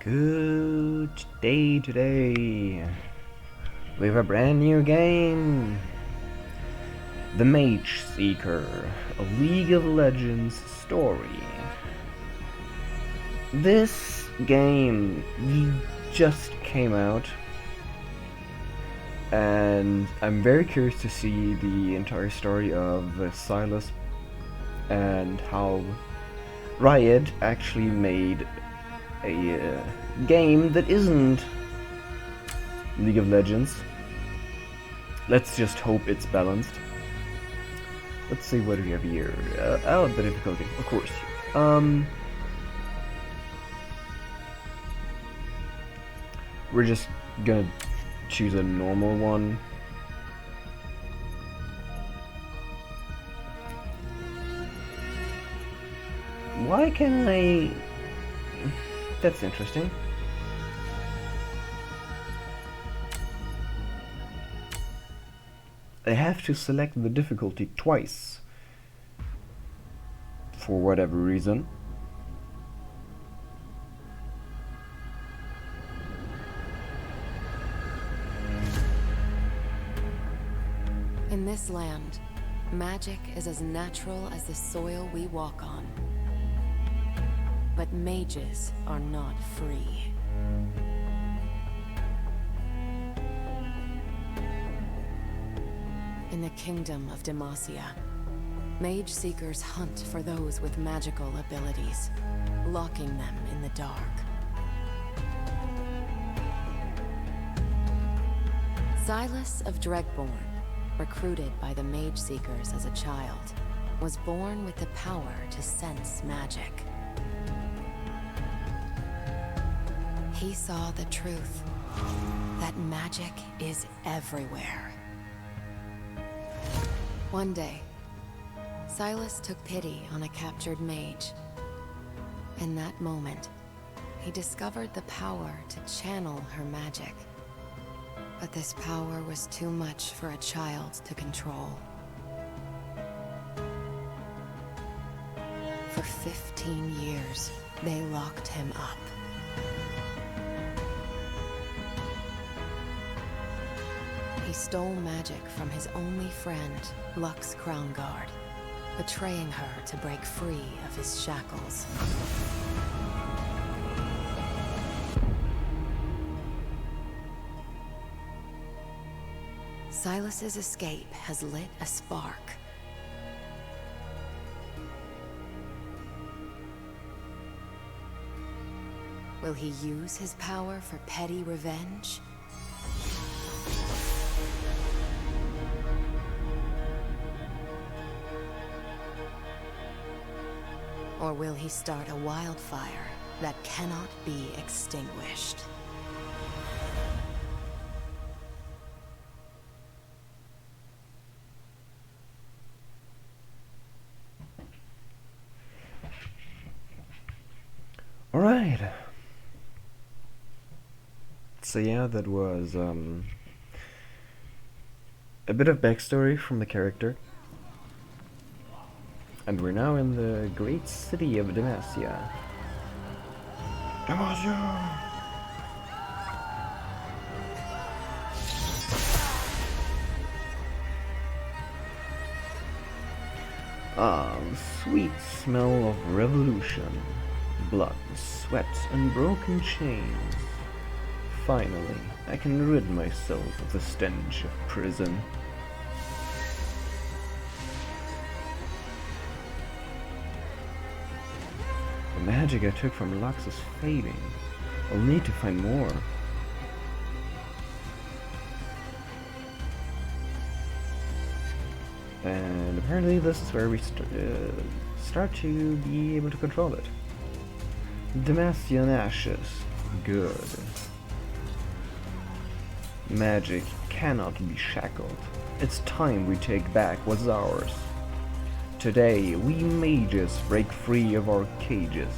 Good day today. We have a brand new game. The Mageseeker, a League of Legends story. This game just came out, and I'm very curious to see the entire story of Sylas and how Riot actually made a game that isn't League of Legends. Let's just hope it's balanced. Let's see what we have here. The difficulty, of course. We're just gonna choose a normal one. Why can I... That's interesting. I have to select the difficulty twice. For whatever reason. In this land, magic is as natural as the soil we walk on. But mages are not free. In the kingdom of Demacia, mage seekers hunt for those with magical abilities, locking them in the dark. Sylas of Dregborn, recruited by the mage seekers as a child, was born with the power to sense magic. He saw the truth, that magic is everywhere. One day, Sylas took pity on a captured mage. In that moment, he discovered the power to channel her magic. But this power was too much for a child to control. For 15 years, they locked him up. He stole magic from his only friend, Lux Crownguard, betraying her to break free of his shackles. Sylas's escape has lit a spark. Will he use his power for petty revenge? Or will he start a wildfire that cannot be extinguished? Alright. So yeah, that was a bit of backstory from the character. And we're now in the great city of Demacia. Demacia! Ah, the sweet smell of revolution. Blood, sweat, and broken chains. Finally, I can rid myself of the stench of prison. The magic I took from Lux is fading. I'll need to find more. And apparently this is where we start to be able to control it. Demacian ashes. Good. Magic cannot be shackled. It's time we take back what's ours. Today, we mages break free of our cages.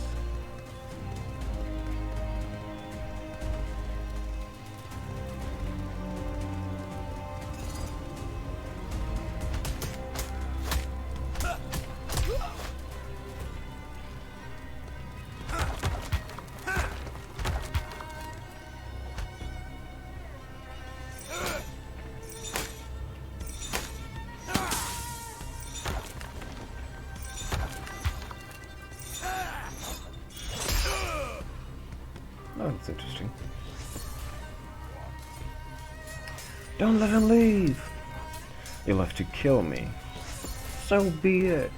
Oh, that's interesting. Don't let him leave! You'll have to kill me. So be it.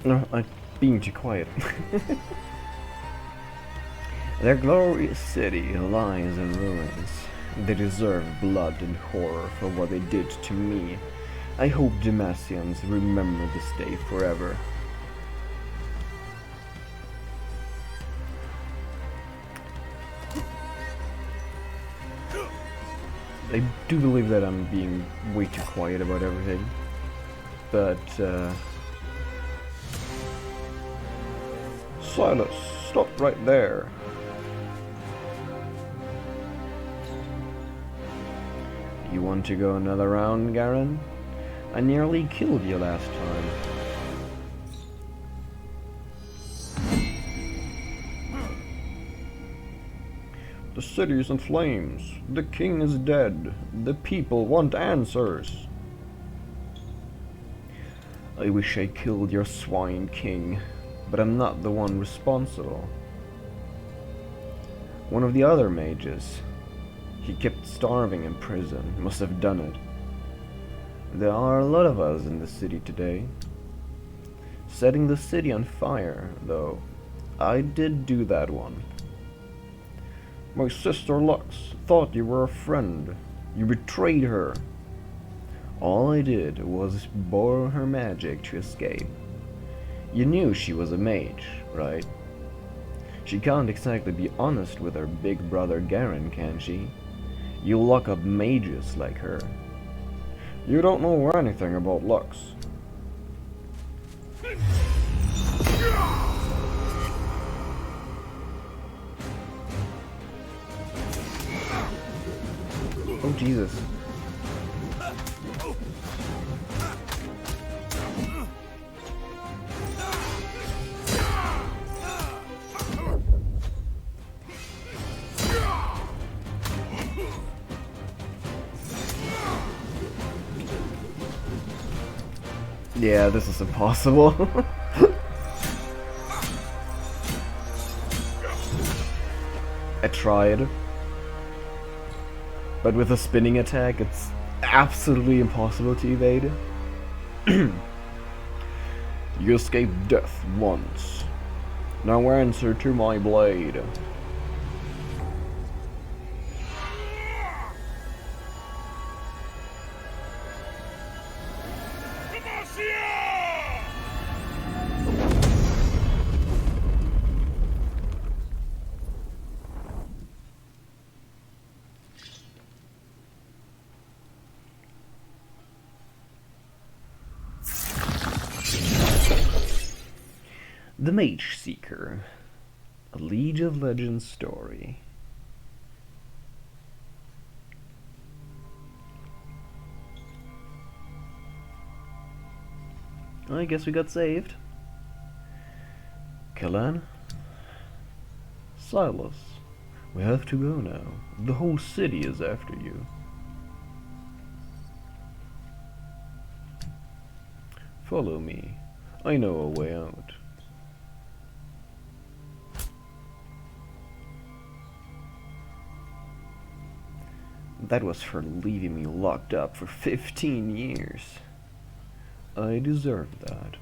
No, I'm being too quiet. Their glorious city lies in ruins. They deserve blood and horror for what they did to me. I hope Demacians remember this day forever. I do believe that I'm being way too quiet about everything. But, Sylas, stop right there. You want to go another round, Garen? I nearly killed you last time. The city is in flames. The king is dead. The people want answers. I wish I killed your swine king, but I'm not the one responsible. One of the other mages. He kept starving in prison, must have done it. There are a lot of us in the city today. Setting the city on fire, though, I did do that one. My sister Lux thought you were a friend. You betrayed her. All I did was borrow her magic to escape. You knew she was a mage, right? She can't exactly be honest with her big brother Garen, can she? You lock up mages like her. You don't know anything about Lux. Oh Jesus. Yeah, this is impossible. I tried. But with a spinning attack, it's absolutely impossible to evade. You escaped death once. Now answer to my blade. The Mageseeker, a League of Legends story. I guess we got saved. Kalan? Sylas, we have to go now. The whole city is after you. Follow me. I know a way out. That was for leaving me locked up for 15 years. I deserved that.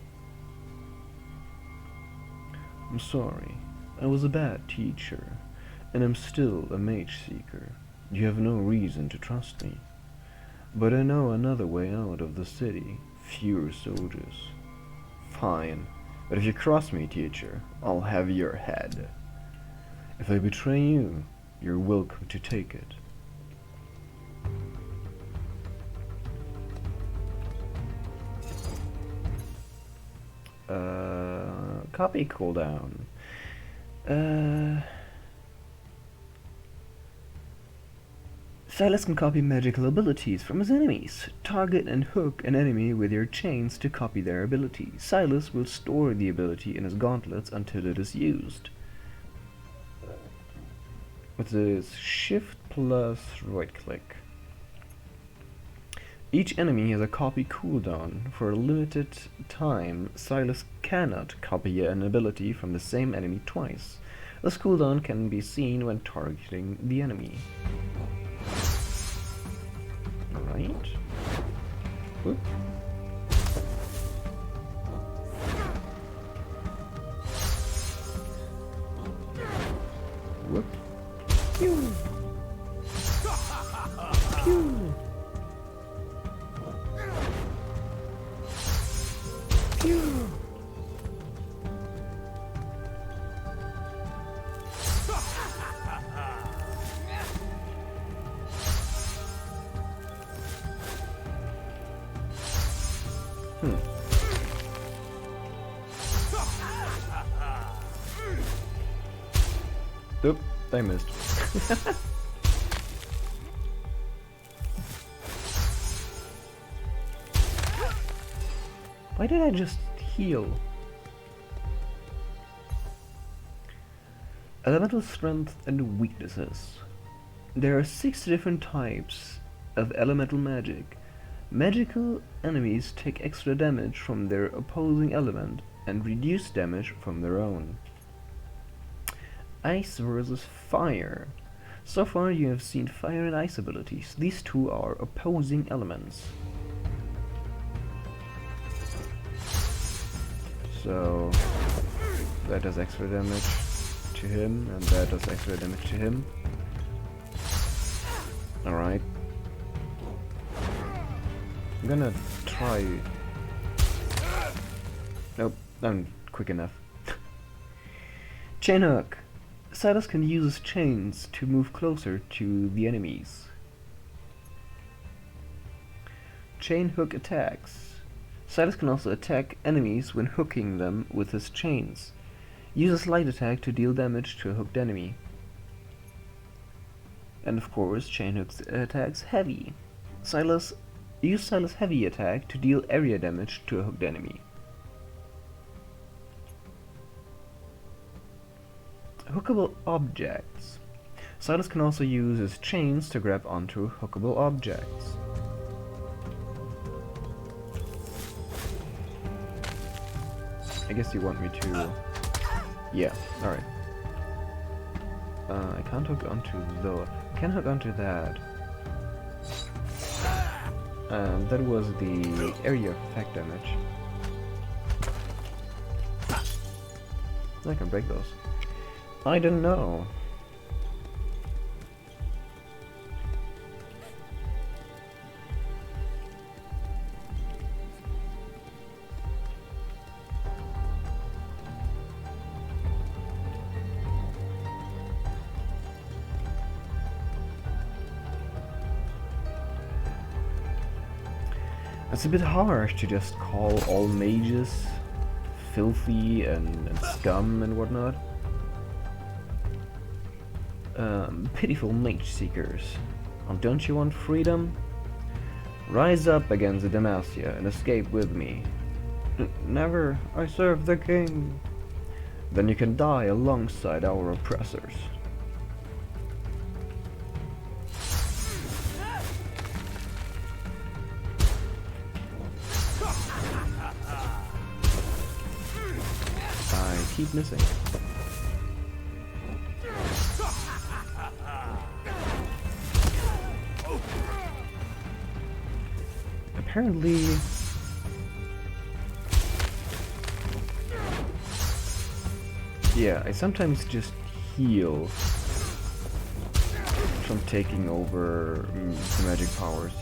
I'm sorry. I was a bad teacher, and I'm still a Mageseeker. You have no reason to trust me. But I know another way out of the city. Fewer soldiers. Fine. But if you cross me, teacher, I'll have your head. If I betray you, you're welcome to take it. Copy cooldown. Sylas can copy magical abilities from his enemies. Target and hook an enemy with your chains to copy their ability. Sylas will store the ability in his gauntlets until it is used. With this shift plus right click. Each enemy has a copy cooldown. For a limited time, Sylas cannot copy an ability from the same enemy twice. This cooldown can be seen when targeting the enemy. Alright. Whoop. Whoop. Pew. Pew. Pew. Oop, I missed. Why did I just heal? Elemental strength and weaknesses. There are 6 different types of elemental magic. Magical enemies take extra damage from their opposing element and reduce damage from their own. Ice versus fire. So far you have seen fire and ice abilities. These two are opposing elements. So that does extra damage to him, and that does extra damage to him. Alright. I'm gonna try... Nope, I'm quick enough. Chain hook. Sylas can use chains to move closer to the enemies. Chain hook attacks. Sylas can also attack enemies when hooking them with his chains. Use a slight attack to deal damage to a hooked enemy. And of course, chain hook attacks heavy. Use Sylas' heavy attack to deal area damage to a hooked enemy. Hookable objects. Sylas can also use his chains to grab onto hookable objects. I guess you want me to... Yeah, alright. I can't hook onto those. I can hook onto that. And that was the area of effect damage. I can break those. I don't know. It's a bit harsh to just call all mages filthy and scum and whatnot. Pitiful Mageseekers. Oh, don't you want freedom? Rise up against the Demacia and escape with me. Never. I serve the king. Then you can die alongside our oppressors. I keep missing. Apparently... Yeah, I sometimes just heal from taking over the magic powers.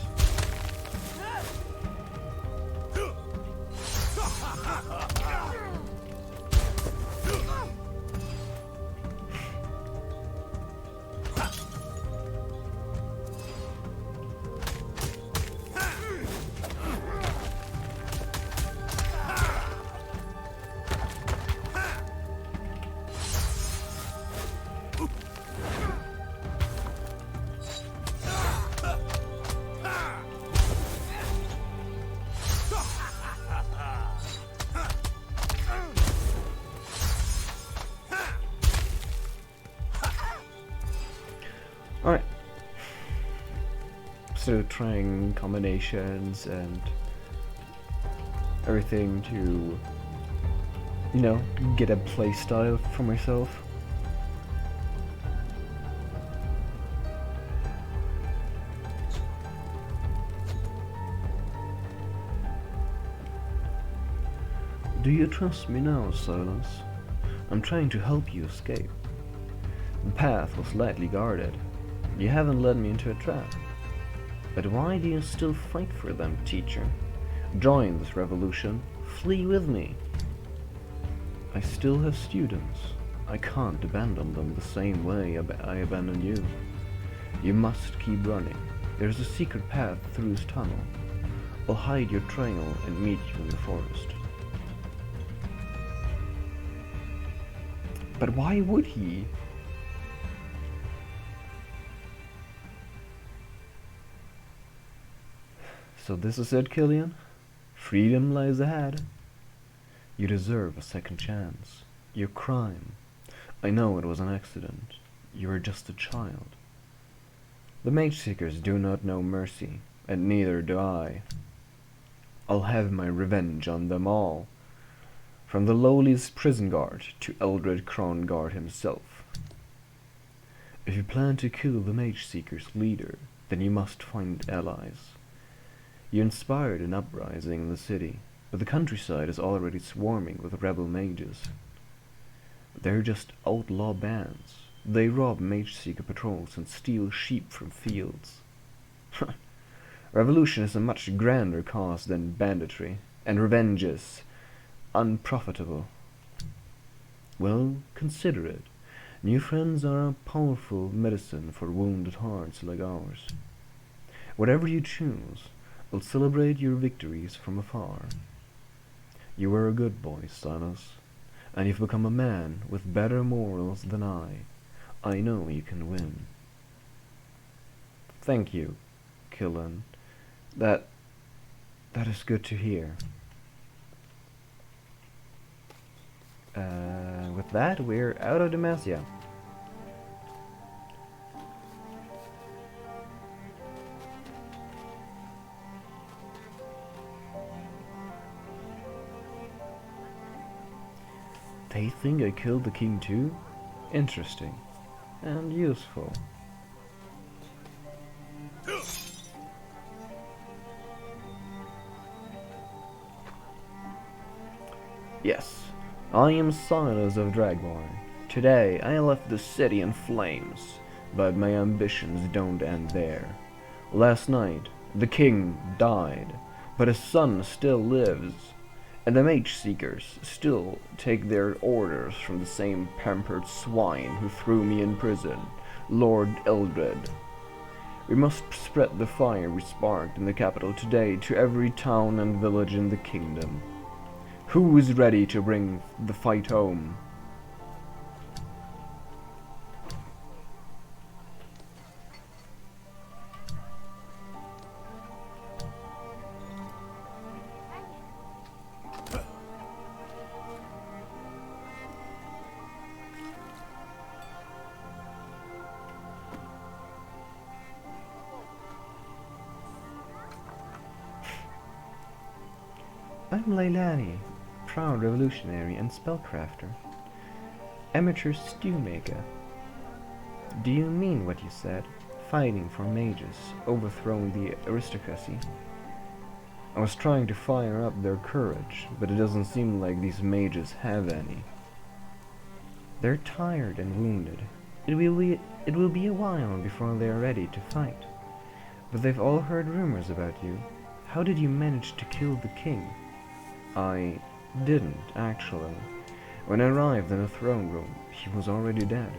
started trying combinations and everything to, you know, get a playstyle for myself. Do you trust me now, Sylas? I'm trying to help you escape. The path was lightly guarded. You haven't led me into a trap. But why do you still fight for them, teacher? Join this revolution. Flee with me. I still have students. I can't abandon them the same way I abandoned you. You must keep running. There's a secret path through this tunnel. I'll hide your trail and meet you in the forest. But why would he? So this is it, Killian? Freedom lies ahead. You deserve a second chance. Your crime. I know it was an accident. You were just a child. The Mageseekers do not know mercy, and neither do I. I'll have my revenge on them all. From the lowliest prison guard to Eldred Kronguard himself. If you plan to kill the Mageseekers' leader, then you must find allies. You inspired an uprising in the city, but the countryside is already swarming with rebel mages. They're just outlaw bands. They rob Mageseeker patrols and steal sheep from fields. Revolution is a much grander cause than banditry, and revenge is unprofitable. Well, consider it. New friends are a powerful medicine for wounded hearts like ours. Whatever you choose, I'll celebrate your victories from afar. You were a good boy, Sylas, and you've become a man with better morals than I. I know you can win. Thank you, Killian. That is good to hear. With that, we're out of Demacia. They think I killed the king too? Interesting. And useful. Yes. I am Sylas of Dragmore. Today I left the city in flames, but my ambitions don't end there. Last night the king died, but his son still lives, and the Mageseekers still take their orders from the same pampered swine who threw me in prison, Lord Eldred. We must spread the fire we sparked in the capital today to every town and village in the kingdom. Who is ready to bring the fight home? I'm Leilani, proud revolutionary and spellcrafter. Amateur stew maker. Do you mean what you said? Fighting for mages, overthrowing the aristocracy? I was trying to fire up their courage, but it doesn't seem like these mages have any. They're tired and wounded. It will be a while before they are ready to fight. But they've all heard rumors about you. How did you manage to kill the king? I didn't, actually. When I arrived in the throne room, he was already dead.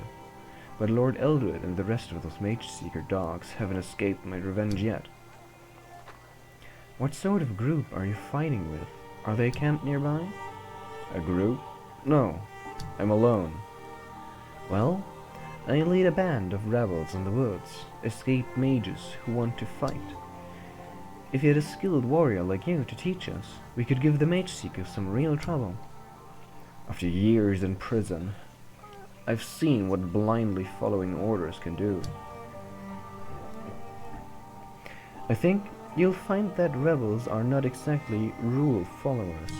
But Lord Eldred and the rest of those Mageseeker dogs haven't escaped my revenge yet. What sort of group are you fighting with? Are they camped nearby? A group? No, I'm alone. Well, I lead a band of rebels in the woods, escaped mages who want to fight. If you had a skilled warrior like you to teach us, we could give the Mageseekers some real trouble. After years in prison, I've seen what blindly following orders can do. I think you'll find that rebels are not exactly rule followers.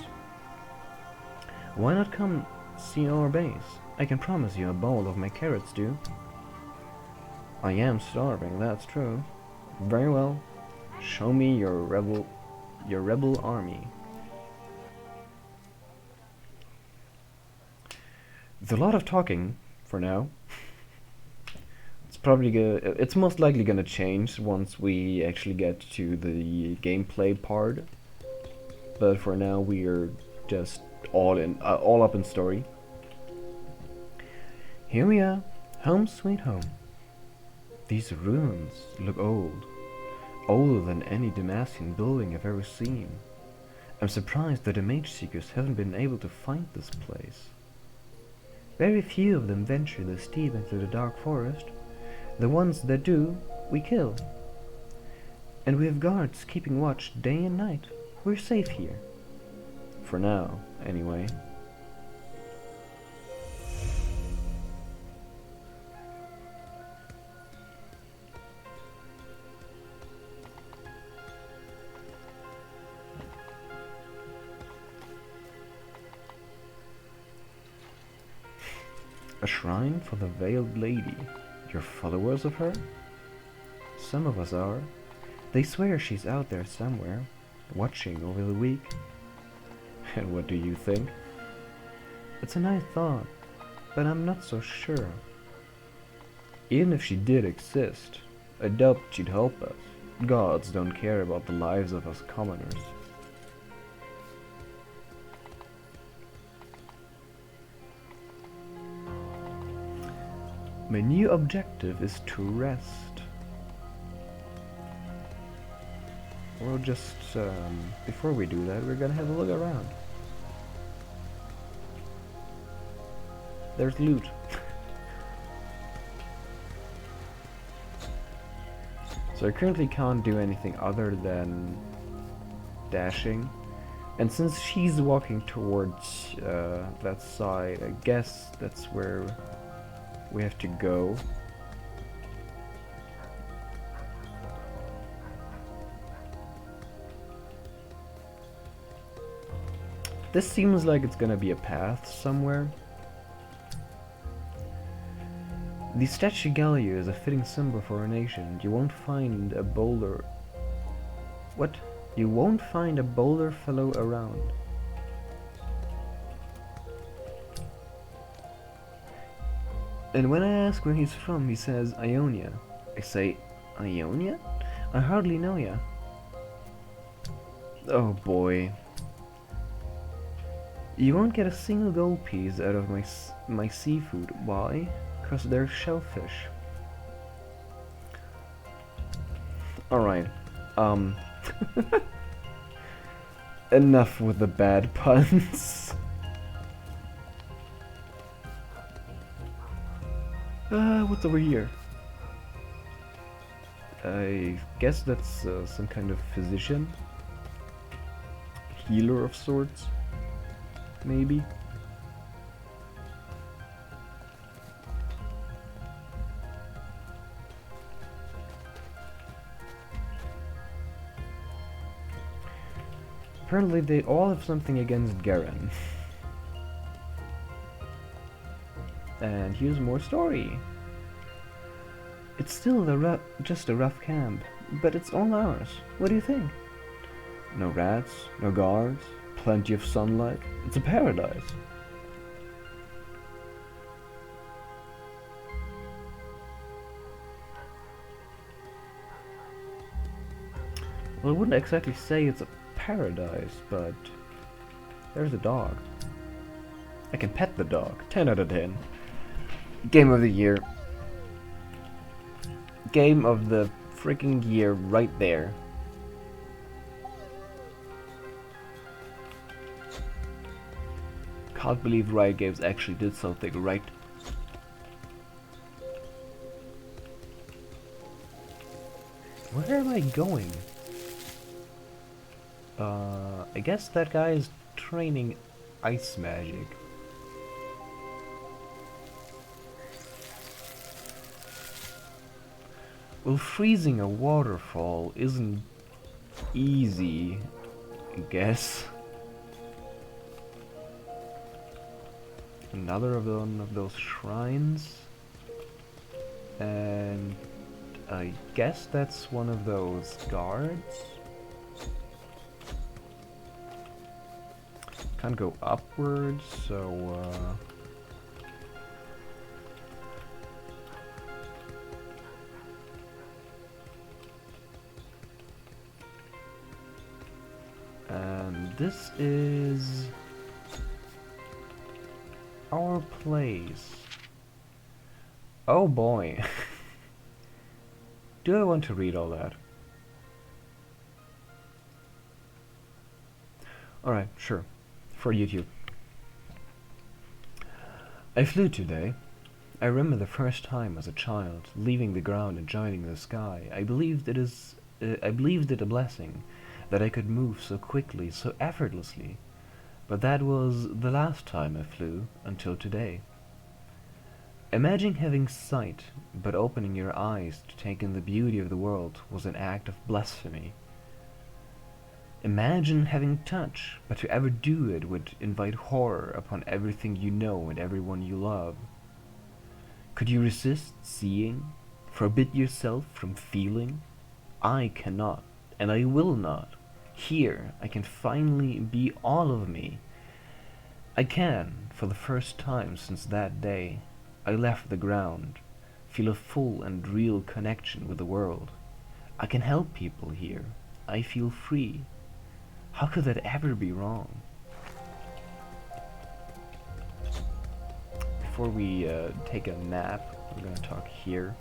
Why not come see our base? I can promise you a bowl of my carrots, do. I am starving, that's true. Very well. Show me your rebel army. It's a lot of talking for now. It's most likely gonna change once we actually get to the gameplay part. But for now, we are just all up in story. Here we are, home sweet home. These ruins look old, older than any Damascene building I've ever seen. I'm surprised that the Mageseekers haven't been able to find this place. Very few of them venture this deep into the dark forest. The ones that do, we kill. And we have guards keeping watch day and night. We're safe here. For now, anyway. A shrine for the Veiled Lady. You're followers of her? Some of us are. They swear she's out there somewhere, watching over the week. And what do you think? It's a nice thought, but I'm not so sure. Even if she did exist, I doubt she'd help us. Gods don't care about the lives of us commoners. My new objective is to rest. Well, just before we do that, we're gonna have a look around. There's loot. So I currently can't do anything other than dashing. And since she's walking towards that side, I guess that's where we have to go. This seems like it's gonna be a path somewhere. The statue Gallia is a fitting symbol for our nation. You won't find a bolder... What? You won't find a bolder fellow around. And when I ask where he's from, he says Ionia. I say, Ionia? I hardly know ya. Oh boy. You won't get a single gold piece out of my seafood. Why? Because they're shellfish. Alright. Enough with the bad puns. What's over here? I guess that's some kind of physician? Healer of sorts? Maybe? Apparently they all have something against Garen. And here's more story. It's still just a rough camp, but it's all ours. What do you think? No rats, no guards, plenty of sunlight. It's a paradise. Well, I wouldn't exactly say it's a paradise, but there's a dog. I can pet the dog. 10 out of 10. Game of the year. Game of the freaking year right there. Can't believe Riot Games actually did something right. Where am I going? I guess that guy is training ice magic. Well, freezing a waterfall isn't easy, I guess. Another of one of those shrines. And I guess that's one of those guards. Can't go upwards, so and this is our place. Oh boy. Do I want to read all that? Alright, sure. For YouTube. I flew today. I remember the first time as a child, leaving the ground and joining the sky. I believed it a blessing that I could move so quickly, so effortlessly. But that was the last time I flew until today. Imagine having sight, but opening your eyes to take in the beauty of the world was an act of blasphemy. Imagine having touch, but to ever do it would invite horror upon everything you know and everyone you love. Could you resist seeing? Forbid yourself from feeling? I cannot, and I will not. Here I can finally be all of me. I can, for the first time since that day I left the ground, feel a full and real connection with the world. I can help people here. I feel free. How could that ever be wrong? Before we take a nap, we're gonna talk here.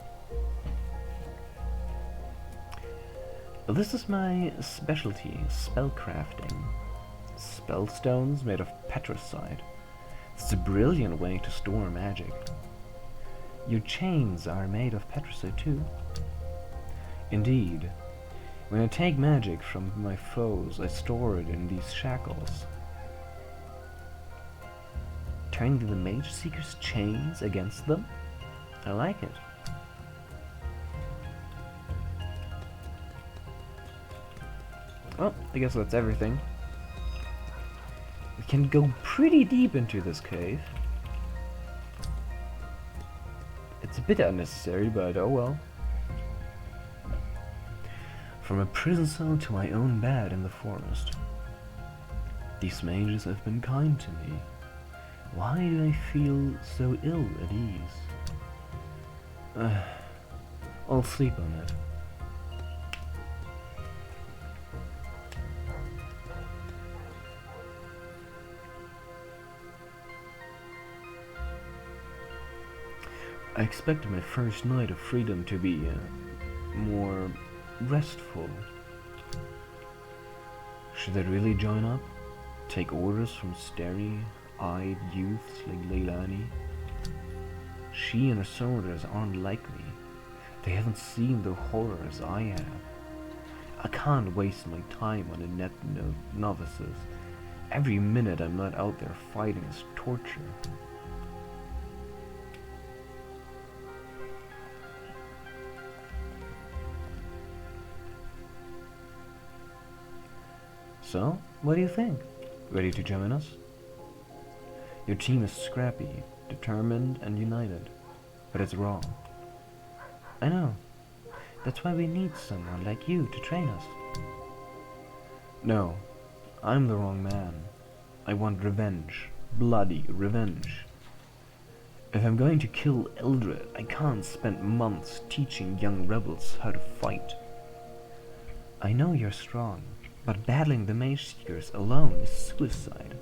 This is my specialty, spellcrafting. Spellstones made of petricite. It's a brilliant way to store magic. Your chains are made of petricite too. Indeed, when I take magic from my foes, I store it in these shackles. Turning the Mageseeker's chains against them? I like it. Well, I guess that's everything. We can go pretty deep into this cave. It's a bit unnecessary, but oh well. From a prison cell to my own bed in the forest. These mages have been kind to me. Why do I feel so ill at ease? I'll sleep on it. I expected my first night of freedom to be more restful. Should I really join up? Take orders from starry-eyed youths like Leilani? She and her soldiers aren't like me. They haven't seen the horrors I have. I can't waste my time on the novices. Every minute I'm not out there fighting is torture. So, what do you think? Ready to join us? Your team is scrappy, determined, and united. But it's wrong. I know. That's why we need someone like you to train us. No, I'm the wrong man. I want revenge. Bloody revenge. If I'm going to kill Eldred, I can't spend months teaching young rebels how to fight. I know you're strong. But battling the Mageseekers alone is suicide.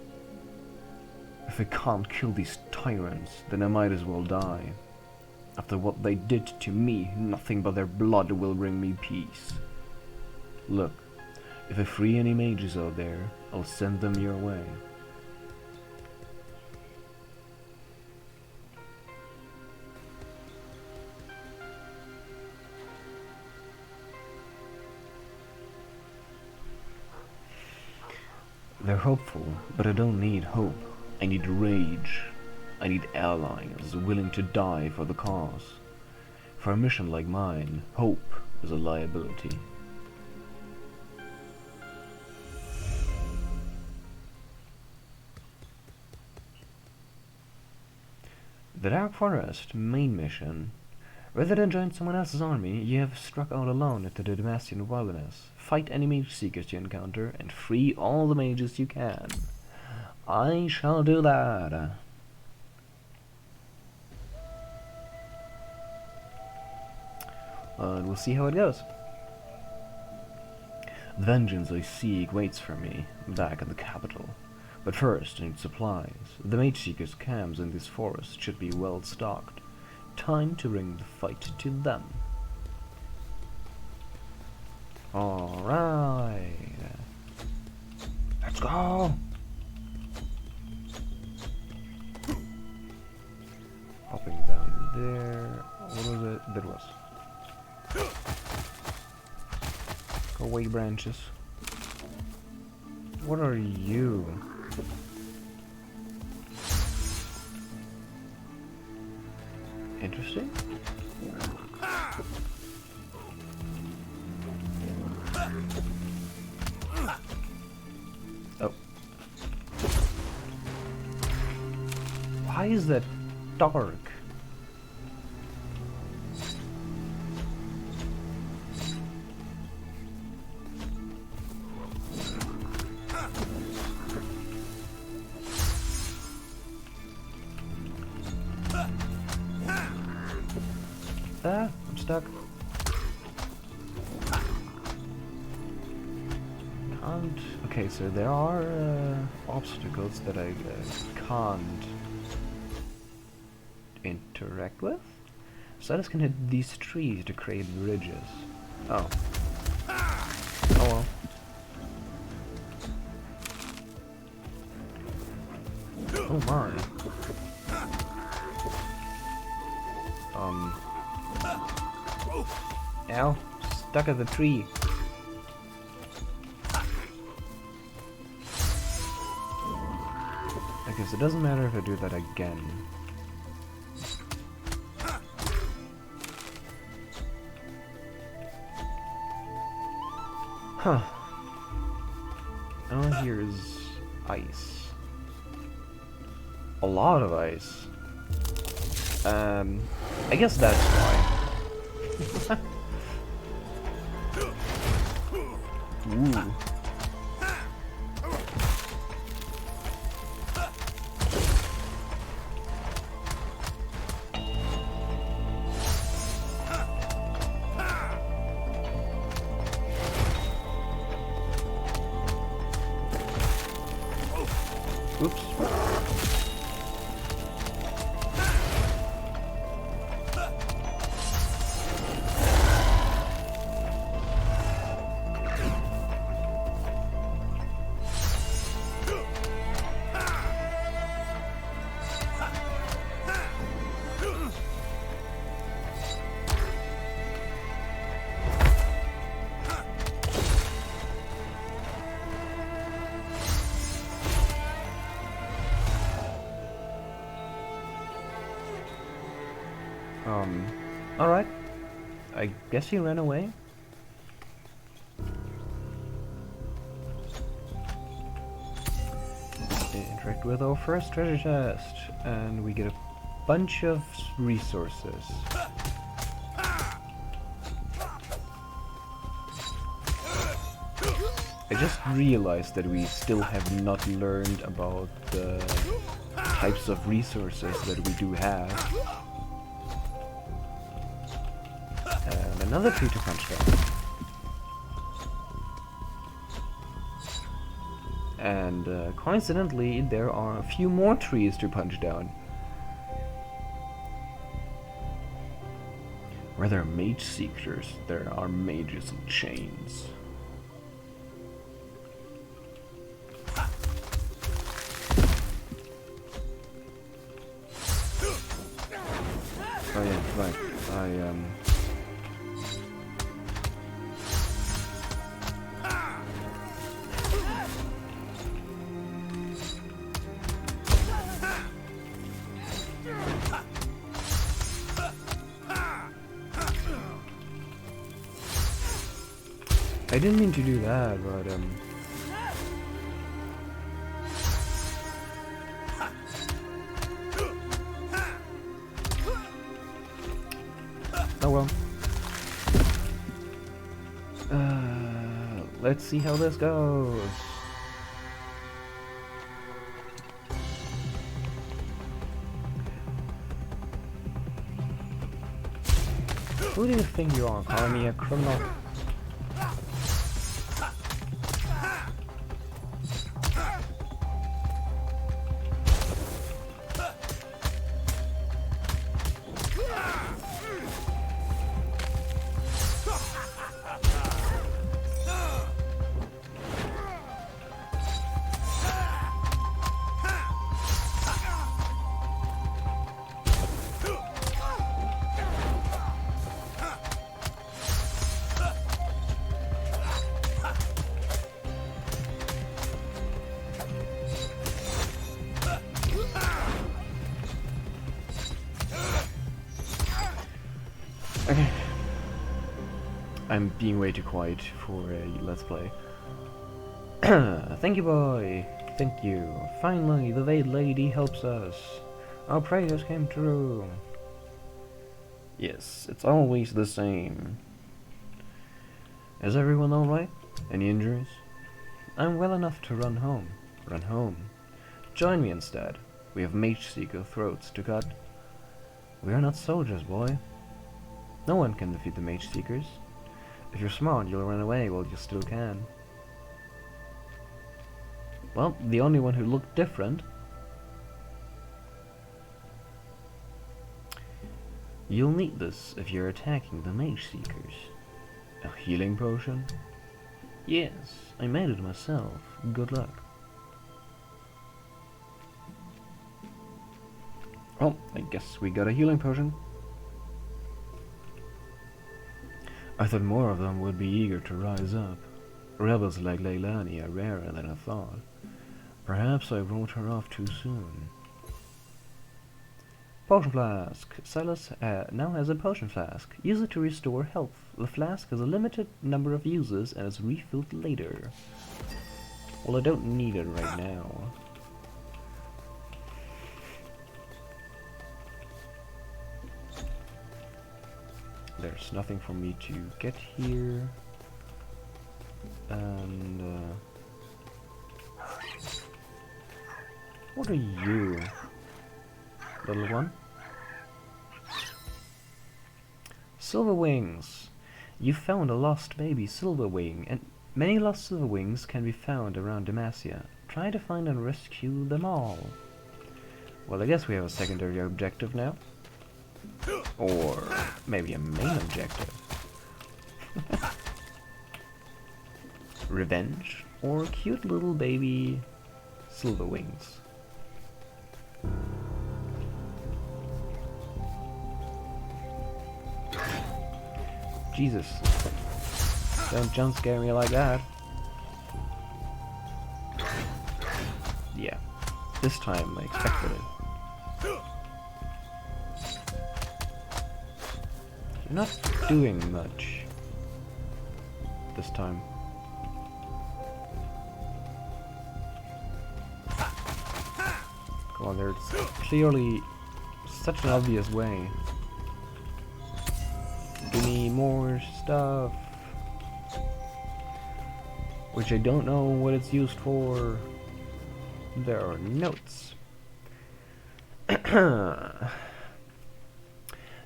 If I can't kill these tyrants, then I might as well die. After what they did to me, nothing but their blood will bring me peace. Look, if I free any mages out there, I'll send them your way. They're hopeful, but I don't need hope. I need rage. I need allies willing to die for the cause. For a mission like mine, hope is a liability. The Dark Forest main mission. Rather than join someone else's army, you have struck out alone into the Damascene wilderness. Fight any Mageseekers you encounter, and free all the mages you can. I shall do that. And we'll see how it goes. The vengeance I seek waits for me, back at the capital. But first, I need supplies. The Mageseekers' camps in this forest should be well stocked. Time to bring the fight to them. Alright. Let's go! Hopping down there. What was it? There was. Go away, branches. What are you? Interesting. Oh. Why is that dark? Ah, I'm stuck. Can't. Okay, so there are obstacles that I can't interact with. Sylas can hit these trees to create bridges. Oh. Oh well. Oh my. Ow. Stuck at the tree. Okay, so it doesn't matter if I do that again. Huh. Oh, here's ice. A lot of ice. I guess that's why. Ooh. Oops. Alright. I guess he ran away. Interact with our first treasure chest, and we get a bunch of resources. I just realized that we still have not learned about the types of resources that we do have. And another tree to punch down. And coincidentally, there are a few more trees to punch down. Where there are Mageseekers, there are mages in chains. Oh yeah, right. I didn't mean to do that, but oh well. Let's see how this goes. Who do you think you are, calling me a criminal? Okay. I'm being way too quiet for a Let's Play. Thank you, boy. Thank you. Finally, the Veiled Lady helps us. Our prayers came true. Yes, it's always the same. Is everyone alright? Any injuries? I'm well enough to run home. Run home. Join me instead. We have Mageseeker throats to cut. We are not soldiers, boy. No one can defeat the Mageseekers. If you're smart, you'll run away while you still can. Well, the only one who looked different. You'll need this if you're attacking the Mageseekers. A healing potion? Yes, I made it myself. Good luck. Well, I guess we got a healing potion. I thought more of them would be eager to rise up. Rebels like Leilani are rarer than I thought. Perhaps I wrote her off too soon. Potion flask. Sylas now has a potion flask. Use it to restore health. The flask has a limited number of uses and is refilled later. Well, I don't need it right now. There's nothing for me to get here. And what are you, little one? Silverwings. You found a lost baby Silverwing, and many lost Silverwings can be found around Demacia. Try to find and rescue them all. Well, I guess we have a secondary objective now. Or maybe a main objective. Revenge or cute little baby Silverwings. Jesus. Don't jump scare me like that. Yeah. This time I expected it. You're not doing much this time. Come on, there's clearly such an obvious way. Give me more stuff. Which I don't know what it's used for. There are notes.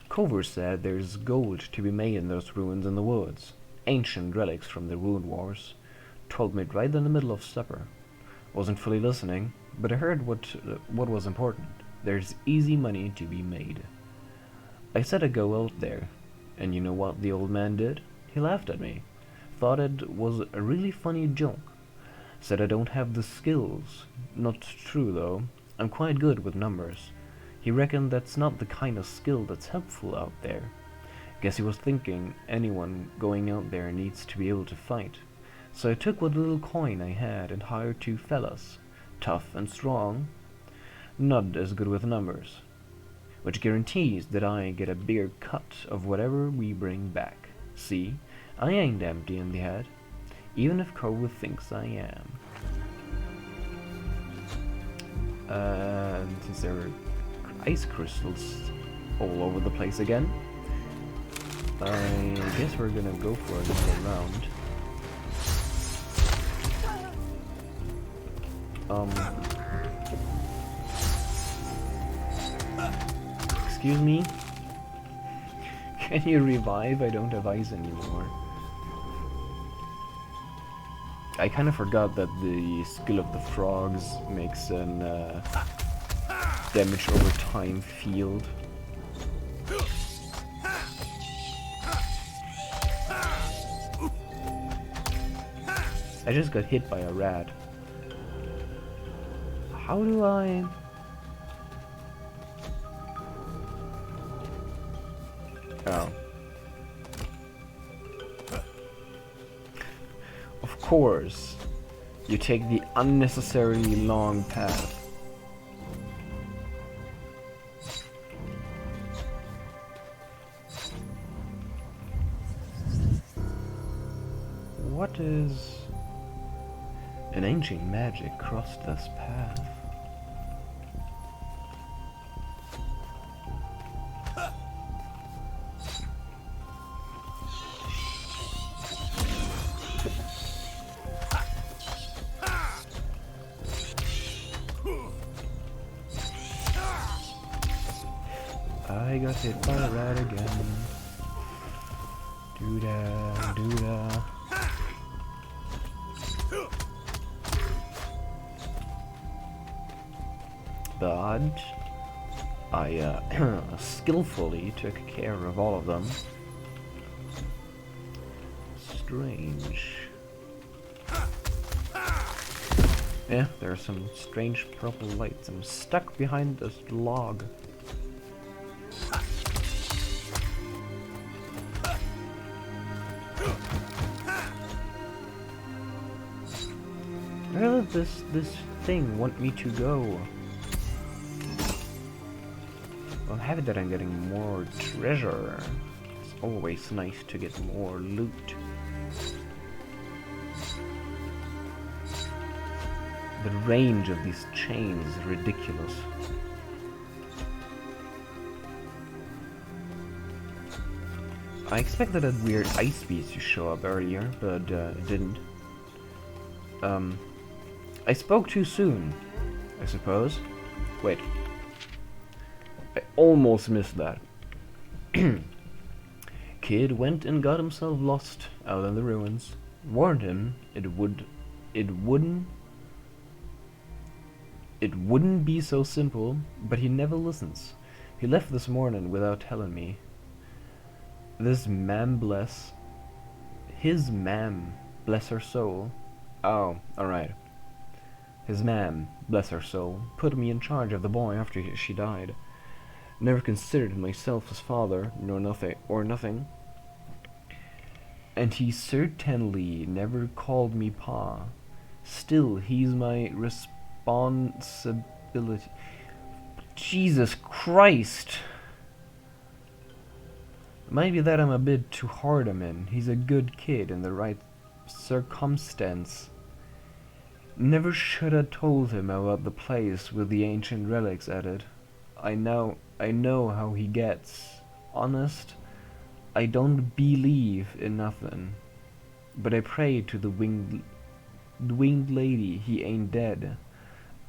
Cover said there's gold to be made in those ruins in the woods. Ancient relics from the Rune Wars. Told me it right in the middle of supper. Wasn't fully listening, but I heard what was important. There's easy money to be made. I said I'd go out there, and you know what the old man did? He laughed at me. Thought it was a really funny joke. Said I don't have the skills. Not true though. I'm quite good with numbers. He reckoned that's not the kind of skill that's helpful out there. Guess he was thinking anyone going out there needs to be able to fight. So I took what little coin I had and hired 2 fellas. Tough and strong. Not as good with numbers. Which guarantees that I get a bigger cut of whatever we bring back. See, I ain't empty in the head. even if Cole thinks I am. And since there are ice crystals all over the place again, I guess we're gonna go for another round. Excuse me? Can you revive? I don't have ice anymore. I kind of forgot that the skill of the frogs makes an damage over time field. I just got hit by a rat. How do I... Oh. Of course, you take the unnecessarily long path. What is... An ancient magic crossed this path. I got hit by a rat again. Doo-da, doo-da. But I skillfully took care of all of them. Strange. Yeah, there are some strange purple lights. I'm stuck behind this log. Where does this thing want me to go? I'm happy that I'm getting more treasure. It's always nice to get more loot. The range of these chains is ridiculous. I expected that weird ice beast to show up earlier, but it didn't. I spoke too soon, I suppose. Wait. I almost missed that. Kid went and got himself lost out in the ruins. Warned him it wouldn't be so simple, but he never listens. He left this morning without telling me. His ma'am, bless her soul. Oh, alright. His ma'am, bless her soul, put me in charge of the boy after she died. Never considered myself his father, nor nothing. And he certainly never called me Pa. Still, he's my responsibility. Jesus Christ! Might be that I'm a bit too hard on him. He's a good kid in the right circumstance. Never should have told him about the place with the ancient relics at it. I know how he gets. Honest, I don't believe in nothing. But I pray to the winged lady he ain't dead.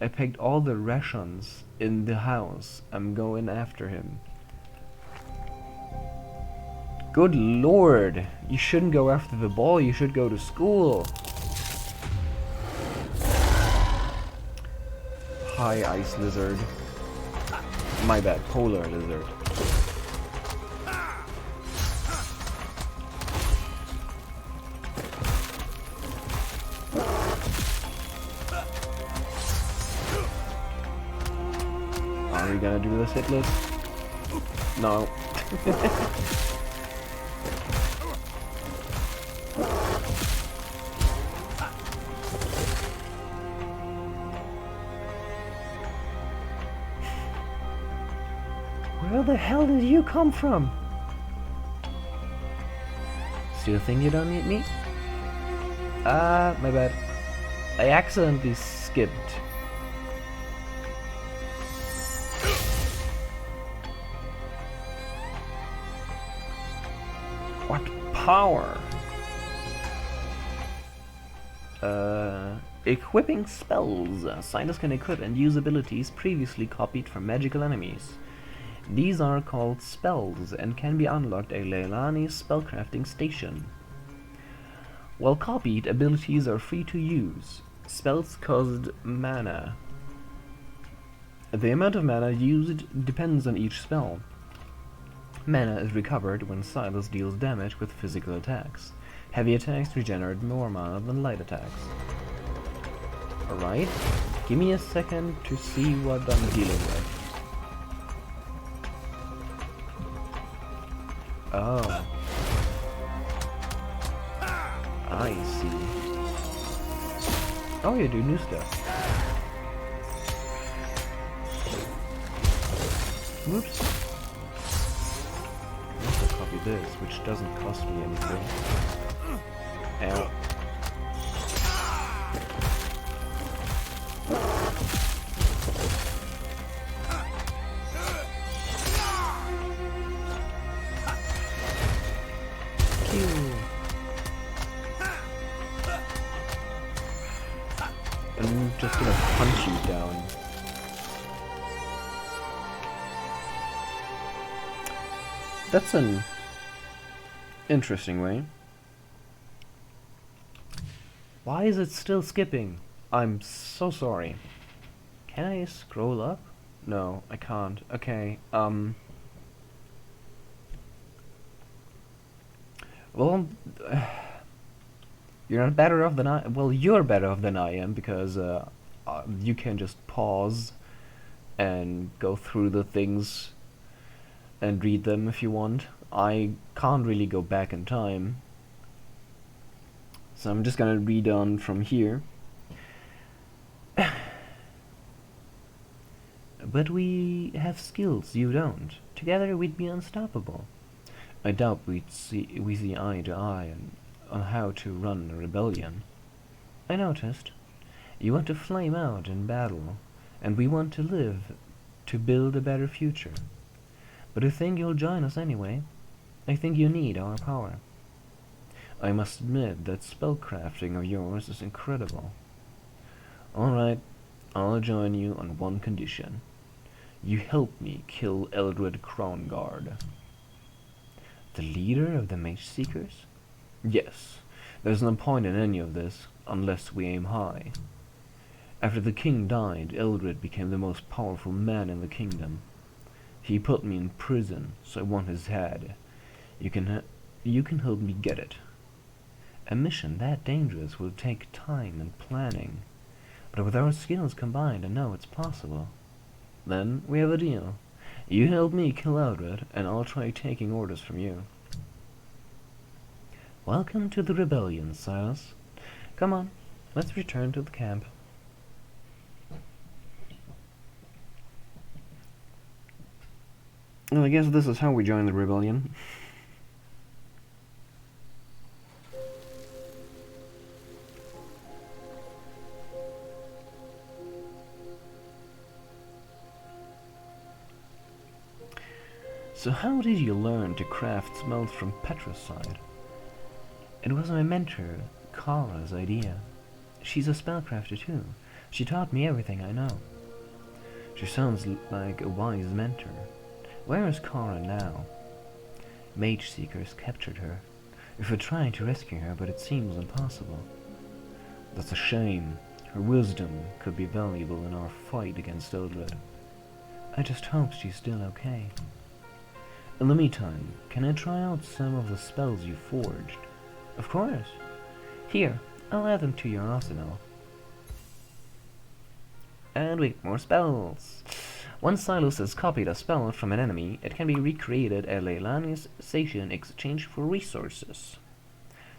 I packed all the rations in the house. I'm going after him. Good lord! You shouldn't go after the ball, you should go to school. Hi, ice lizard. My bad, polar lizard. Are we gonna do this hit list? No. Where the hell did you come from? Still think you don't need me? Ah, my bad. I accidentally skipped. What power? Equipping spells. Sylas can equip and use abilities previously copied from magical enemies. These are called spells and can be unlocked at Leilani's spellcrafting station. While copied, abilities are free to use. Spells cost mana. The amount of mana used depends on each spell. Mana is recovered when Sylas deals damage with physical attacks. Heavy attacks regenerate more mana than light attacks. Alright, give me a second to see what I'm dealing with. Oh. I see. Oh, you do new stuff. Whoops. I also copy this, which doesn't cost me anything. Ow. I'm just gonna punch you down. That's an interesting way. Why is it still skipping? I'm so sorry. Can I scroll up? No, I can't. Okay, well, you're not better off than I. Well, you're better off than I am because you can just pause and go through the things and read them if you want. I can't really go back in time, so I'm just gonna read on from here. But we have skills you don't. Together we'd be unstoppable. I doubt we see eye to eye on how to run a rebellion. I noticed. You want to flame out in battle, and we want to live to build a better future. But I think you'll join us anyway. I think you need our power. I must admit that spellcrafting of yours is incredible. Alright, I'll join you on one condition. You help me kill Eldred Crownguard. The leader of the Mageseekers? Yes, there's no point in any of this unless we aim high. After the king died, Eldred became the most powerful man in the kingdom. He put me in prison, so I want his head. You can help me get it. A mission that dangerous will take time and planning, but with our skills combined, I know it's possible. Then we have a deal. You help me kill Eldred, and I'll try taking orders from you. Welcome to the rebellion, Sylas. Come on, let's return to the camp. Well, I guess this is how we join the rebellion. So how did you learn to craft smells from petricide? It was my mentor, Kara's idea. She's a spellcrafter too. She taught me everything I know. She sounds like a wise mentor. Where is Kara now? Mageseekers captured her. We're trying to rescue her, but it seems impossible. That's a shame. Her wisdom could be valuable in our fight against Eldred. I just hope she's still okay. In the meantime, can I try out some of the spells you forged? Of course. Here, I'll add them to your arsenal. And we get more spells. Once Sylas has copied a spell from an enemy, it can be recreated at Leilani's station in exchange for resources.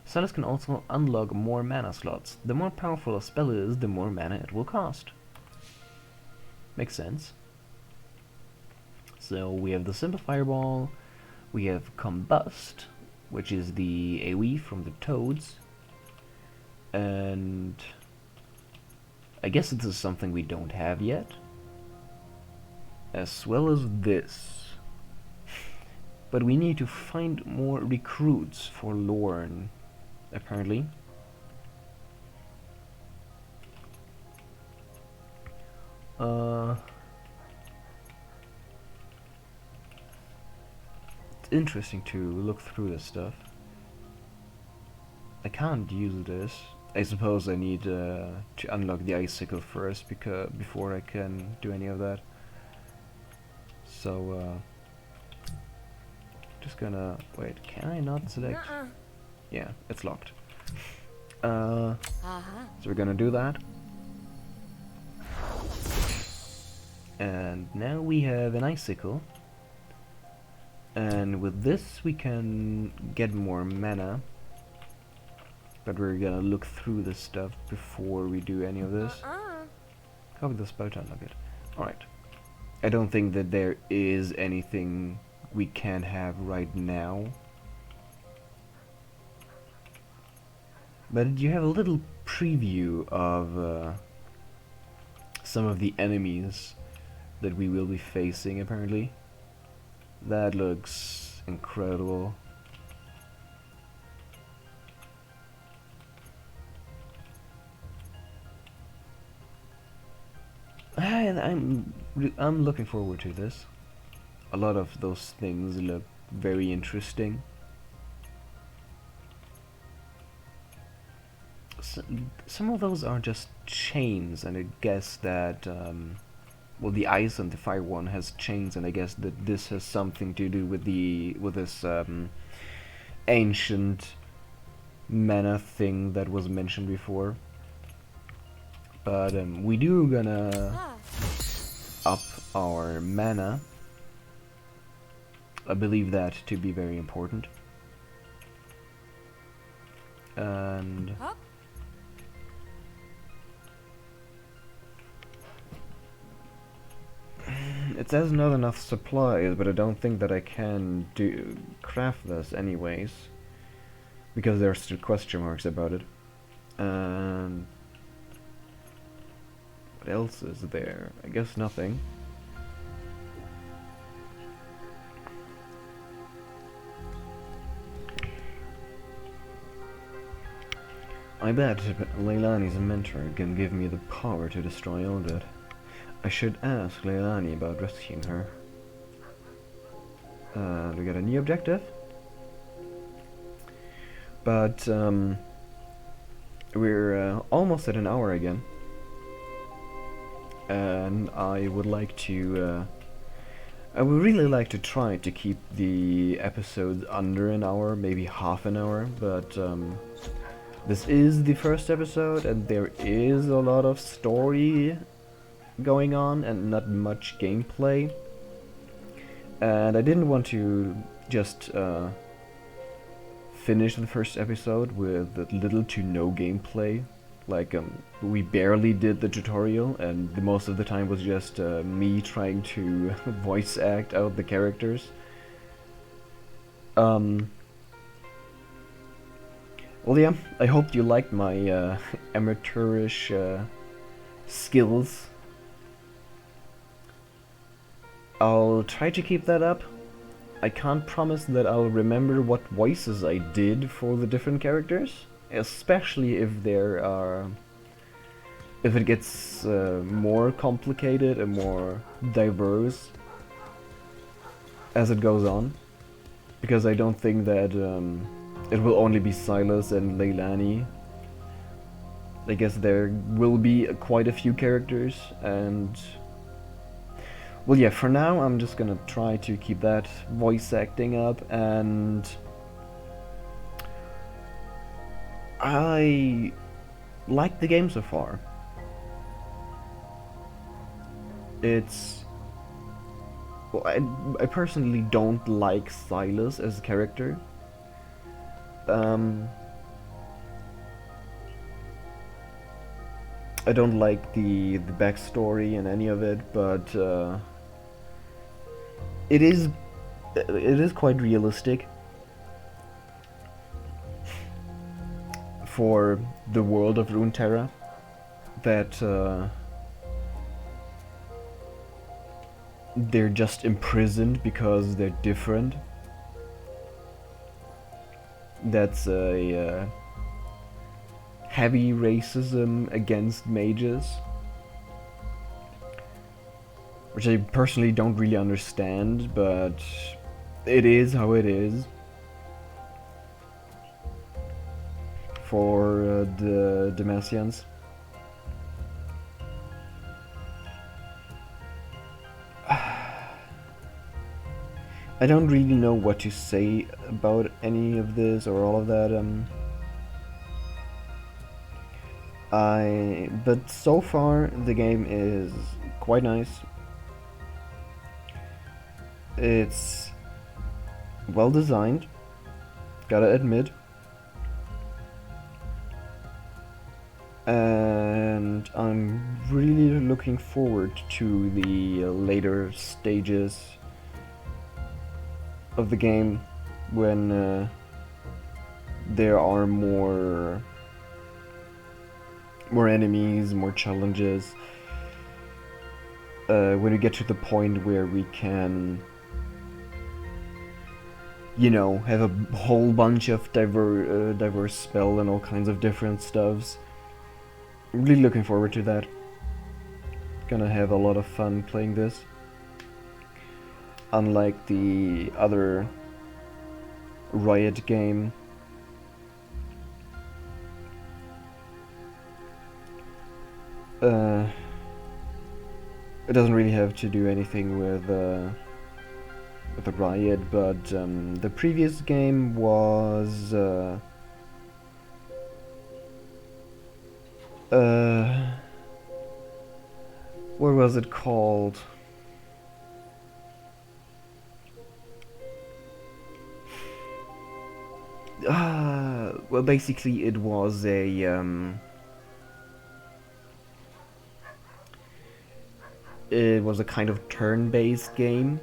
Sylas can also unlock more mana slots. The more powerful a spell is, the more mana it will cost. Makes sense. So we have the Simple Fireball, we have Combust, which is the AoE from the toads, And I guess this is something we don't have yet. As well as this. But we need to find more recruits for Lorne, apparently. It's interesting to look through this stuff. I can't use this. I suppose I need to unlock the icicle first before I can do any of that. So just gonna wait. Can I not select? Yeah, it's locked. So we're gonna do that. And now we have an icicle. And with this we can get more mana. But we're gonna look through this stuff before we do any of this. Copy the spell to unlock it. Alright. I don't think that there is anything we can have right now. But you have a little preview of some of the enemies that we will be facing, apparently. That looks incredible. And I'm looking forward to this. A lot of those things look very interesting. Some of those are just chains, and I guess that well, the ice and the fire one has chains, and I guess that this has something to do with this ancient mana thing that was mentioned before. But we do gonna up our mana. I believe that to be very important. And it says not enough supplies, but I don't think that I can craft this anyways, because there are still question marks about it. And what else is there? I guess nothing. I bet Leilani's mentor can give me the power to destroy Eldred. I should ask Leilani about rescuing her. We got a new objective. But we're almost at an hour again. And I would like to I would really like to try to keep the episodes under an hour, maybe half an hour, but this is the first episode and there is a lot of story going on and not much gameplay. And I didn't want to just finish the first episode with little to no gameplay. Like, we barely did the tutorial, and most of the time was just me trying to voice act out the characters. Well, yeah, I hope you liked my amateurish skills. I'll try to keep that up. I can't promise that I'll remember what voices I did for the different characters. Especially if if it gets more complicated and more diverse as it goes on, because I don't think that it will only be Sylas and Leilani. I guess there will be quite a few characters, and well, yeah, for now I'm just gonna try to keep that voice acting up, and I like the game so far. It's... well, I personally don't like Sylas as a character. I don't like the backstory and any of it, but it is quite realistic. for the world of Runeterra, that they're just imprisoned because they're different. That's a heavy racism against mages, which I personally don't really understand, but it is how it is for the Demacians. I don't really know what to say about any of this or all of that. But so far the game is quite nice. It's well designed, gotta admit. And I'm really looking forward to the later stages of the game when there are more enemies, more challenges. When we get to the point where we can, you know, have a whole bunch of diverse spell and all kinds of different stuffs. Really looking forward to that. Gonna have a lot of fun playing this. Unlike the other Riot game, it doesn't really have to do anything with the Riot, but the previous game was what was it called? Well, basically it was a kind of turn-based game.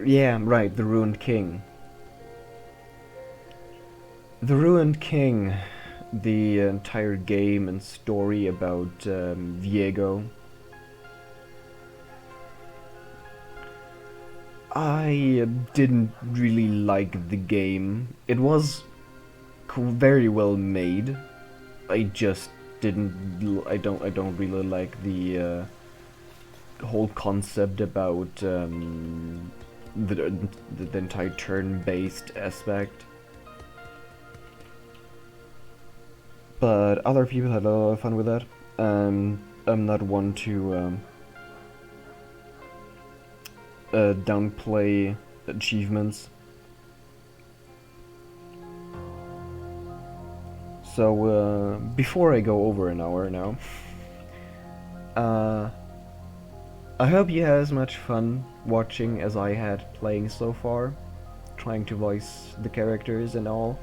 Yeah, right, the Ruined King. The Ruined King, the entire game and story about Viego. I didn't really like the game. It was very well made. I just didn't. I don't really like the whole concept about the entire turn-based aspect. But other people had a lot of fun with that. I'm not one to downplay achievements. So before I go over an hour now, I hope you had as much fun watching as I had playing so far, trying to voice the characters and all.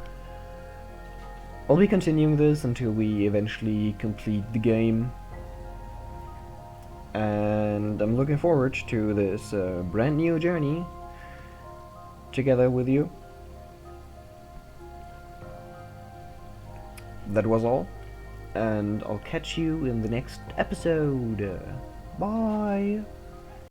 I'll be continuing this until we eventually complete the game, and I'm looking forward to this brand new journey together with you. That was all, and I'll catch you in the next episode. Bye!